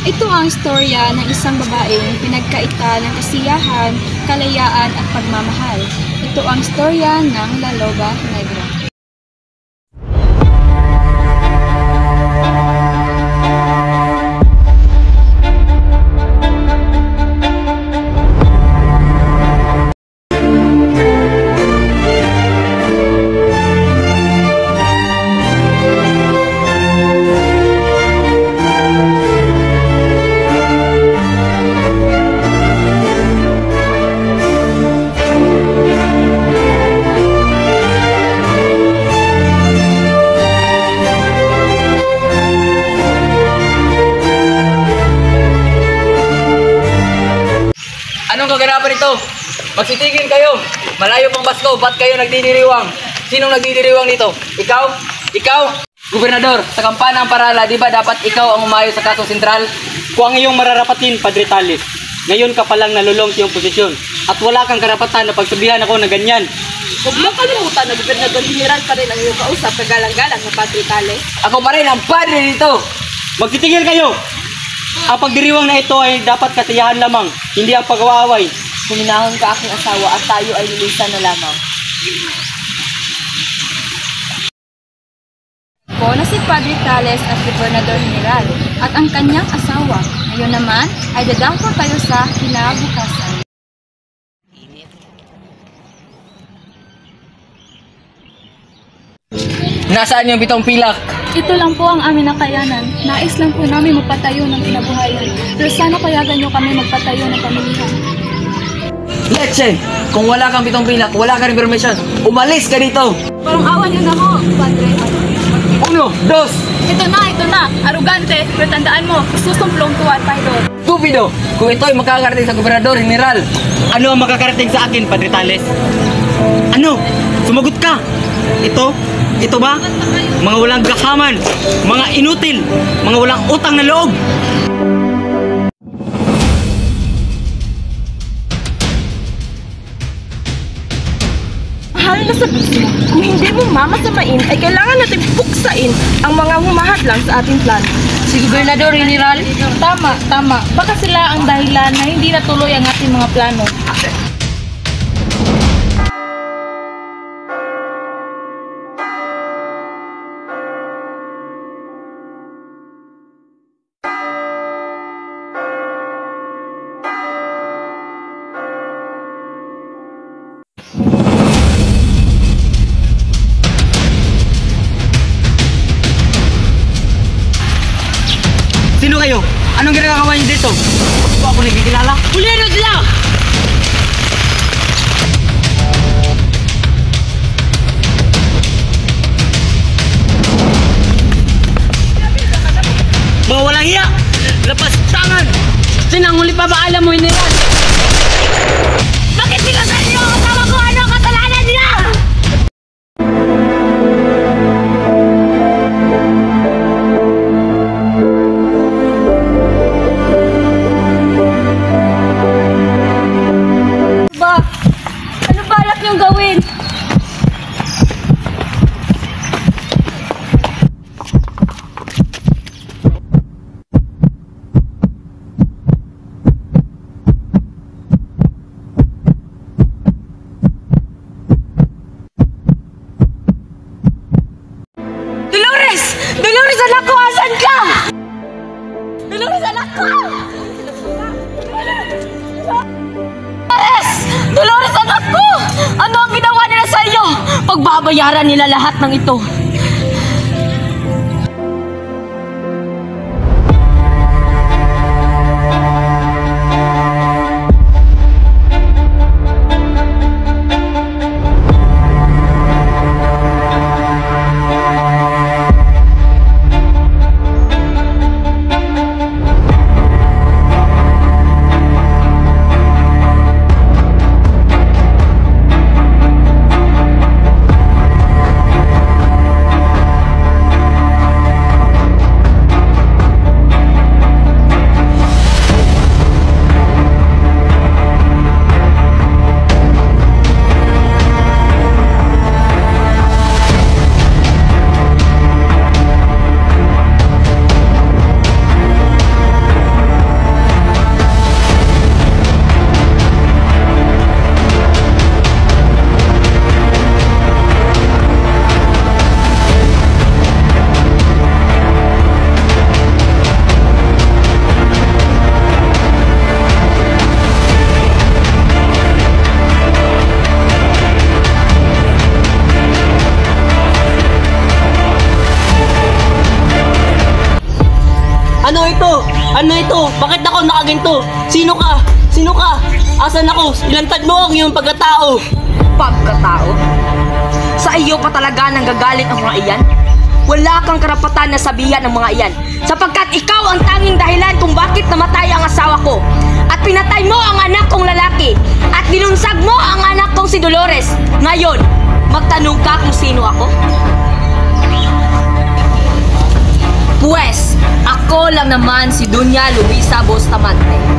Ito ang istorya ng isang babaeng pinagkaita ng kasiyahan, kalayaan at pagmamahal. Ito ang istorya ng La Loba Negra. Anong kaganapan ito? Magsitigil kayo! Malayo pang Basko, ba't kayo nagdidiriwang? Sinong nagdidiriwang dito? Ikaw? Ikaw? Gobernador, sa kampana ng Parala, di ba dapat ikaw ang umayo sa kasong sentral? Kung ang iyong mararapatin, Padre Tales, ngayon ka palang nalulong sa iyong posisyon at wala kang karapatan na pagsabihan ako na ganyan. Huwag mo kalimutan na Gobernador General pa rin ang iyong kausap na galang-galang na Padre Tales. Ako pa rin ang padre dito! Magtitigil kayo! Ang pagdiriwang na ito ay dapat kasiyahan lamang, hindi ang pag-aaway. Huminahon ka aking asawa at tayo ay lilisan na lamang. Po na si Padre Tales at Gobernador General at ang kanyang asawa. Ngayon naman ay dadako tayo sa kinabukasan. Nasaan yung pitong pilak? Ito lang po ang aming nakayanan. Nais lang po namin magpatayo ng kinabuhayan. Pero sana payagan nyo kami magpatayo ng pamilihan. Leche! Kung wala kang pitong pilak, wala kang permission, umalis ka dito! Parang awan nyo na ho, Padre. 1, 2! Ito na. Arugante. Pero tandaan mo, susumplong tuwan, Paidor. Stupido! Kung ito ay makakarating sa Gobernador General, Ano ang makakarating sa akin, Padre Tales? Ano? Sumagot ka! Ito ba? Mga walang gahaman, mga inutil, mga walang utang na loob! Mahal na sabihin mo, kung hindi mo mamasamain, ay kailangan natin puksain ang mga humahadlang sa ating plano. Si Gobernador General, tama. Baka sila ang dahilan na hindi natuloy ang ating mga plano. Sino kayo? Anong ginagawa niyo dito? Hindi po ako nagkikilala. Pulero sila! Mga walang hiya! Lapas tangan! Sinanguli pa ba alam mo yun nila? Bakit sila sa inyo? Tama ko ano ang kasalanan nila? Ano balak niyong gawin? Dolores, anak ko, asan ka? Dolores, anak ko! Dolores, anak ko! Ano ang ginawa nila sa iyo? Pagbabayaran nila lahat ng ito. Ano ito? Bakit ako nakaganto? Sino ka? Sino ka? Asan ako? Ilantad mo ang iyong pagkatao. Pagkatao? Sa iyo pa talaga nanggagaling ang mga iyan? Wala kang karapatan na sabihan ng mga iyan, sapagkat ikaw ang tanging dahilan kung bakit namatay ang asawa ko. At pinatay mo ang anak kong lalaki. At dinunsag mo ang anak kong si Dolores. Ngayon, magtanong ka kung sino ako? Pues, ako lang naman si Dunya Luisa Bustamante.